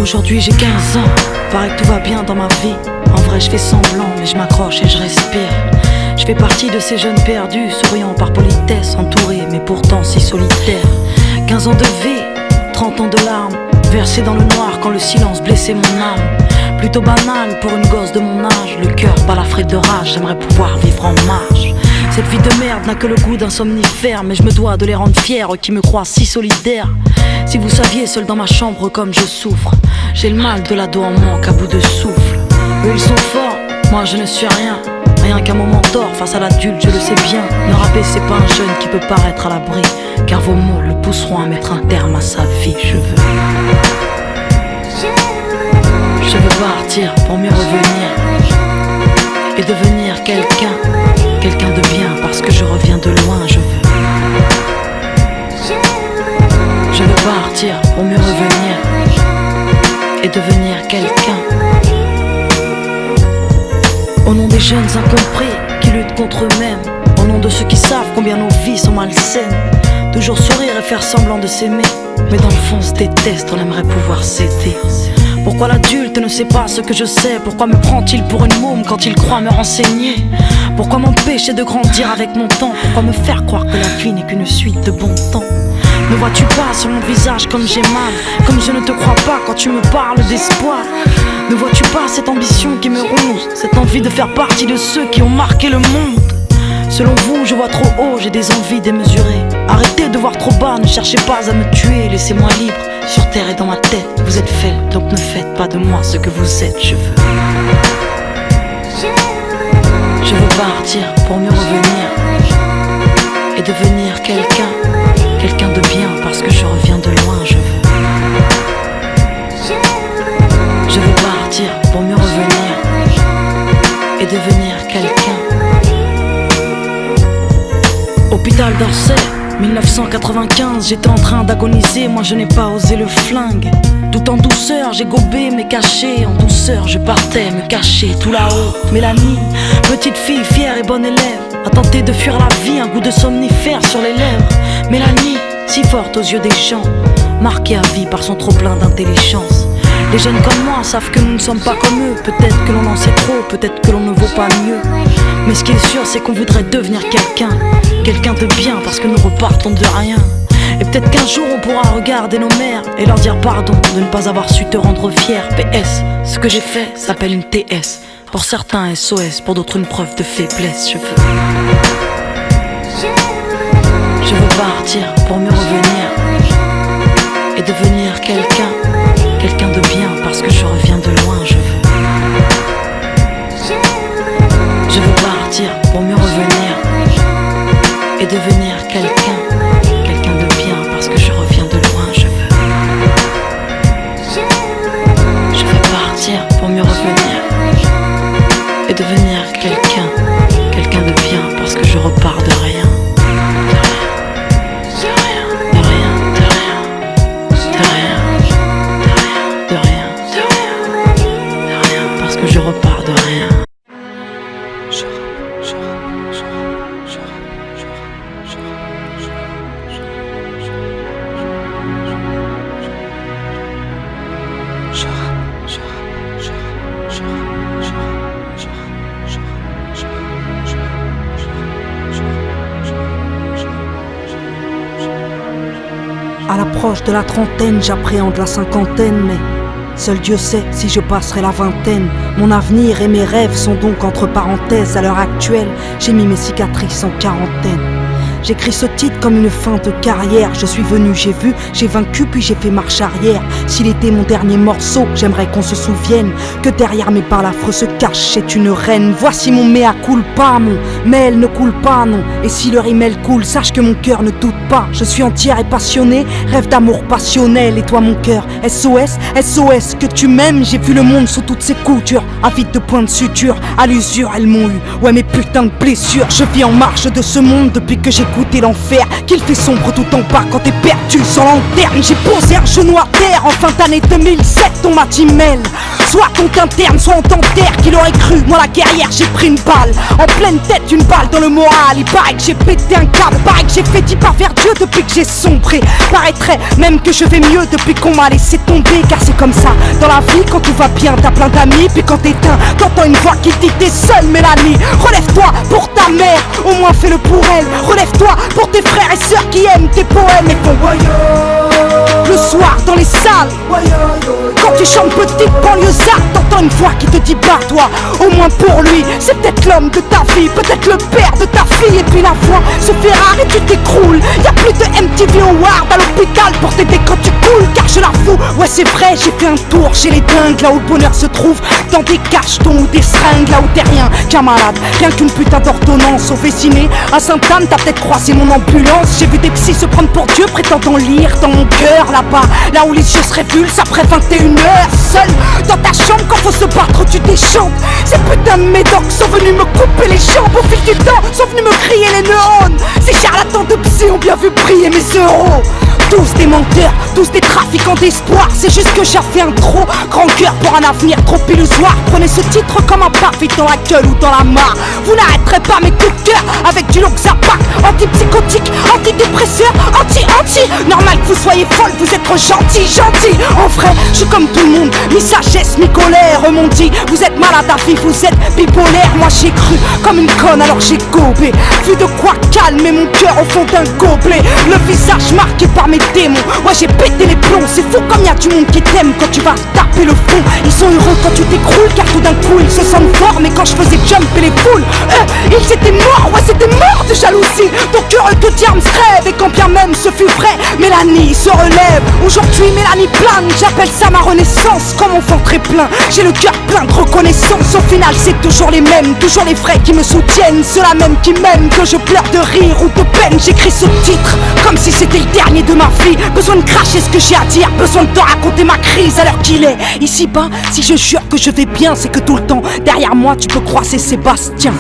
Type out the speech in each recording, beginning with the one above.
Aujourd'hui j'ai 15 ans, paraît que tout va bien dans ma vie. En vrai je fais semblant mais je m'accroche et je respire. Je fais partie de ces jeunes perdus, souriant par politesse, entourés mais pourtant si solitaires. 15 ans de vie, 30 ans de larmes, versés dans le noir quand le silence blessait mon âme. Plutôt banal pour une gosse de mon âge, le cœur balafré de rage, j'aimerais pouvoir vivre en marge. Cette vie de merde n'a que le goût d'un somnifère, mais je me dois de les rendre fiers qui me croient si solidaires. Si vous saviez, seul dans ma chambre comme je souffre, j'ai le mal de l'ado en manque à bout de souffle. Eux ils sont forts, moi je ne suis rien. Rien qu'un moment tort face à l'adulte, je le sais bien. Ne rabaissez pas un jeune qui peut paraître à l'abri, car vos mots le pousseront à mettre un terme à sa vie. Je veux partir pour mieux revenir et devenir quelqu'un de bien, parce que je reviens de loin. Je veux partir pour mieux revenir et devenir quelqu'un. Au nom des jeunes incompris qui luttent contre eux-mêmes, au nom de ceux qui savent combien nos vies sont malsaines. Toujours sourire et faire semblant de s'aimer, mais dans le fond on se déteste, on aimerait pouvoir s'aider. Pourquoi l'adulte ne sait pas ce que je sais? Pourquoi me prend-il pour une môme quand il croit me renseigner? Pourquoi m'empêcher de grandir avec mon temps? Pourquoi me faire croire que la vie n'est qu'une suite de bons temps? Ne vois-tu pas sur mon visage comme j'ai mal, comme je ne te crois pas quand tu me parles d'espoir? Ne vois-tu pas cette ambition qui me ronge, cette envie de faire partie de ceux qui ont marqué le monde? Selon vous, je vois trop haut, j'ai des envies démesurées. Arrêtez de voir trop bas, ne cherchez pas à me tuer, laissez-moi libre. Sur terre et dans ma tête, vous êtes faible, donc ne faites pas de moi ce que vous êtes. Je veux partir pour mieux revenir et devenir quelqu'un de bien, parce que je reviens de loin. Je veux partir pour mieux revenir et devenir quelqu'un. Hôpital d'Orsay, 1995, j'étais en train d'agoniser, moi je n'ai pas osé le flingue. Tout en douceur, j'ai gobé mais caché, en douceur je partais me cacher tout là-haut. Mélanie, petite fille fière et bonne élève, a tenté de fuir la vie, un goût de somnifère sur les lèvres. Mélanie, si forte aux yeux des gens, marquée à vie par son trop-plein d'intelligence. Les jeunes comme moi savent que nous ne sommes pas comme eux. Peut-être que l'on en sait trop, peut-être que l'on ne vaut pas mieux. Mais ce qui est sûr, c'est qu'on voudrait devenir quelqu'un de bien, parce que nous repartons de rien. Et peut-être qu'un jour on pourra regarder nos mères et leur dire pardon de ne pas avoir su te rendre fier. PS, ce que j'ai fait s'appelle une TS. Pour certains SOS, pour d'autres une preuve de faiblesse. Je veux partir pour mieux revenir et devenir quelqu'un de bien, parce que je reviens de loin. Je veux partir pour mieux revenir et devenir quelqu'un de bien, parce que je reviens de loin. Je veux partir pour mieux revenir et devenir quelqu'un de bien, parce que je repars de rien. Je repars de rien. À l'approche de la trentaine, j'appréhende la cinquantaine, mais seul Dieu sait si je passerai la vingtaine. Mon avenir et mes rêves sont donc entre parenthèses. À l'heure actuelle, j'ai mis mes cicatrices en quarantaine. J'écris ce titre comme une fin de carrière. Je suis venu, j'ai vu, j'ai vaincu, puis j'ai fait marche arrière. S'il était mon dernier morceau, j'aimerais qu'on se souvienne que derrière mes balafres se cache une reine. Voici mon mea culpa, mon mail ne coule pas, non. Et si le rimel coule, sache que mon cœur ne doute pas. Je suis entière et passionnée, rêve d'amour passionnel. Et toi mon cœur, SOS, SOS, que tu m'aimes. J'ai vu le monde sous toutes ses coutures, avide de points de suture. À l'usure, elles m'ont eu, ouais mes putains de blessures. Je vis en marche de ce monde depuis que j'ai goûté l'enfer, qu'il fait sombre tout en bas quand t'es perdu sans lanterne. J'ai posé un genou à terre en fin d'année 2007, on m'a dit mêle. Soit ton interne, soit on t'enterre. Qui l'aurait cru, moi la guerrière j'ai pris une balle en pleine tête, une balle dans le moral. Il paraît que j'ai pété un câble, paraît que j'ai fait 10 pas vers Dieu depuis que j'ai sombré. Paraîtrait même que je vais mieux depuis qu'on m'a laissé tomber. Car c'est comme ça, dans la vie quand tout va bien t'as plein d'amis. Puis quand t'éteins, t'entends une voix qui dit t'es seule Mélanie. Relève-toi pour ta mère, au moins fais-le pour elle. Relève-toi pour tes frères et sœurs qui aiment tes poèmes et ton le soir dans les salles. Quand tu chantes petite banlieusarde, t'entends une voix qui te dit bats-toi. Au moins pour lui, c'est peut-être l'homme de ta vie, peut-être le père de ta fille. Et puis la voix se fait rare et tu t'écroules. Y'a plus de MTV Award à l'hôpital pour t'aider quand tu coules. Car je la fous, ouais c'est vrai, j'ai fait un tour chez les dingues. Là où le bonheur se trouve, dans des cachetons ou des seringues. Là où t'es rien qu'un malade, rien qu'une putain d'ordonnance. Au Vésiné, à Sainte-Anne, t'as peut-être croisé mon ambulance. J'ai vu des psys se prendre pour Dieu, prétendant lire dans mon cœur. Là-bas, là où les yeux se révulsent après 21h. Seul dans ta chambre, quand faut se battre, tu déchantes. Ces putains de médocs sont venus me couper les jambes. Au fil du temps, sont venus me griller les neurones. Ces charlatans de psy ont bien vu briller mes euros. Tous des menteurs, tous des trafiquants d'espoir. C'est juste que j'ai fait un trop grand cœur pour un avenir trop illusoire. Prenez ce titre comme un parfait dans la gueule ou dans la mare. Vous n'arrêterez pas mes coups de cœur avec du Loxapac, antipsychotique, antidépresseur, anti. Normal que vous soyez folle, vous êtes trop gentil. En vrai, je suis comme tout le monde, mi-sagesse, mi-colère. M'ont dit, vous êtes malade à vie, vous êtes bipolaire. Moi j'ai cru comme une conne alors j'ai gobé. Vu de quoi calmer mon cœur au fond d'un gobelet. Le visage marqué par mes démons, ouais j'ai pété les plombs. C'est fou comme y a du monde qui t'aime quand tu vas taper le fond. Ils sont heureux quand tu t'écroules car tout d'un coup ils se sentent forts. Mais quand je faisais jumper les foules, ils étaient morts, ouais c'était mort de jalousie. Donc heureux que Diams rêve et quand bien même ce fut vrai, Mélanie se relève. Aujourd'hui Mélanie plane, j'appelle ça ma renaissance. Comme enfant très plein, j'ai le cœur plein de reconnaissance. Au final c'est toujours les mêmes, toujours les vrais qui me soutiennent. Ceux-là même qui m'aiment, que je pleure de rire ou de peine. J'écris ce titre comme si c'était le dernier de ma vie. Besoin de cracher ce que j'ai à dire, besoin de te raconter ma crise à l'heure qu'il est. Ici-bas, si je jure que je vais bien, c'est que tout le temps, derrière moi tu peux croiser Sébastien.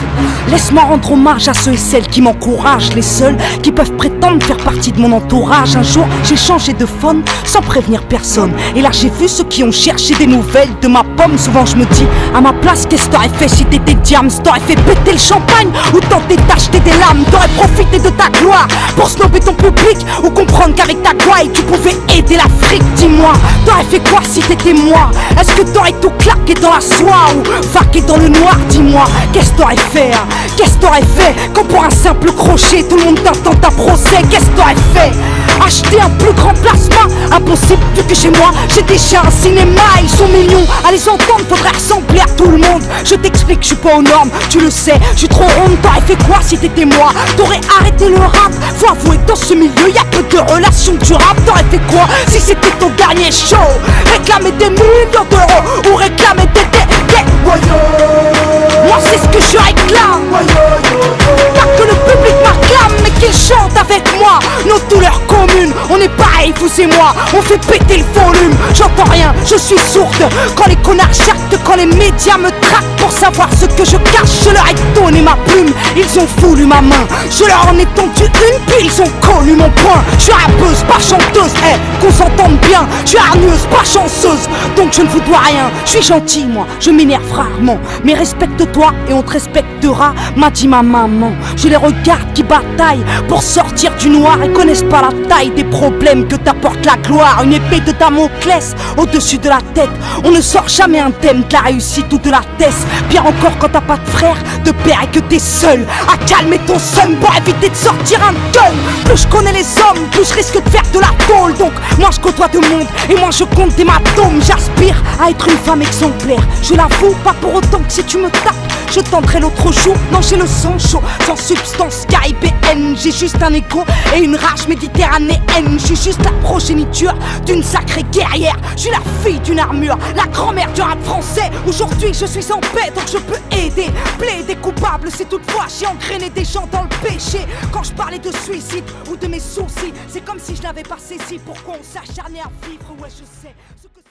Laisse-moi rendre hommage à ceux et celles qui m'encouragent, les seuls qui peuvent prétendre faire partie de mon entourage. Un jour, j'ai changé de phone sans prévenir personne. Et là j'ai vu ceux qui ont cherché des nouvelles de ma pomme. Souvent je me dis, à ma place, qu'est-ce que t'aurais fait si t'étais Diams? T'aurais fait péter le champagne ou tenter d'acheter des lames? T'aurais profité de ta gloire pour snobber ton public ou comprendre qu'avec ta gouaille tu pouvais aider l'Afrique? Dis-moi, t'aurais fait quoi si t'étais moi? Est-ce que t'aurais tout claqué dans la soie ou vaqué dans le noir? Dis-moi, qu'est-ce que t'aurais fait hein? Qu'est-ce que t'aurais fait quand pour un simple crochet tout le monde t'entend ta procès? Qu'est-ce que t'aurais fait? Acheter un plus grand plasma? Impossible vu que chez moi j'ai déjà un cinéma. Ils sont mignons, à les entendre faudrait ressembler à tout le monde. Je t'explique, je suis pas aux normes, tu le sais, je suis trop ronde. T'aurais fait quoi si t'étais moi? T'aurais arrêté le rap? Faut avouer que dans ce milieu y'a peu de relations durables. T'aurais fait quoi si c'était ton dernier show? Réclamer des millions d'euros ou réclamer des moi c'est ce que je réclame. Pas que le public m'acclame mais qu'il chante avec moi. Nos douleurs communes, on est pareil vous et moi. On fait péter le volume, j'entends rien, je suis sourde. Quand les connards jactent, quand les médias me traquent pour savoir ce que je cache, je leur ai donné ma plume, ils ont voulu ma main. Je leur en ai tendu une puis ils ont connu mon point. Je suis rappeuse, pas chanteuse, qu'on s'entende bien. Je suis hargneuse, pas chanceuse, donc je ne vous dois rien. Je suis gentil moi, je m'énerve rarement, mais respecte-toi et on te respectera, m'a dit ma maman. Je les regarde qui bataillent pour sortir du noir et connaissent pas la taille des problèmes que t'apporte la gloire. Une épée de Damoclès au-dessus de la tête. On ne sort jamais indemne de la réussite ou de la thèse. Pire encore quand t'as pas de frère, de père et que t'es seul à calmer ton seum pour éviter de sortir un gun. Plus je connais les hommes, plus je risque de faire de la tôle. Donc moi je côtoie de monde et moi je compte des hématomes. J'aspire à être une femme exemplaire, je l'avoue, pas pour autant que si tu me tapes je tenterai l'autre jour. Non j'ai le sang chaud, sans substance caribéenne. J'ai juste un écho et une rage méditerranéenne. Je suis juste la progéniture d'une sacrée guerrière. Je suis la fille d'une armure, la grand-mère du rap français. Aujourd'hui je suis en paix donc je peux aider. Plaider coupable si toutefois j'ai engrainé des gens dans le péché. Quand je parlais de suicide ou de mes soucis, c'est comme si je n'avais pas saisi pourquoi on s'acharnait à vivre. Ouais je sais ce que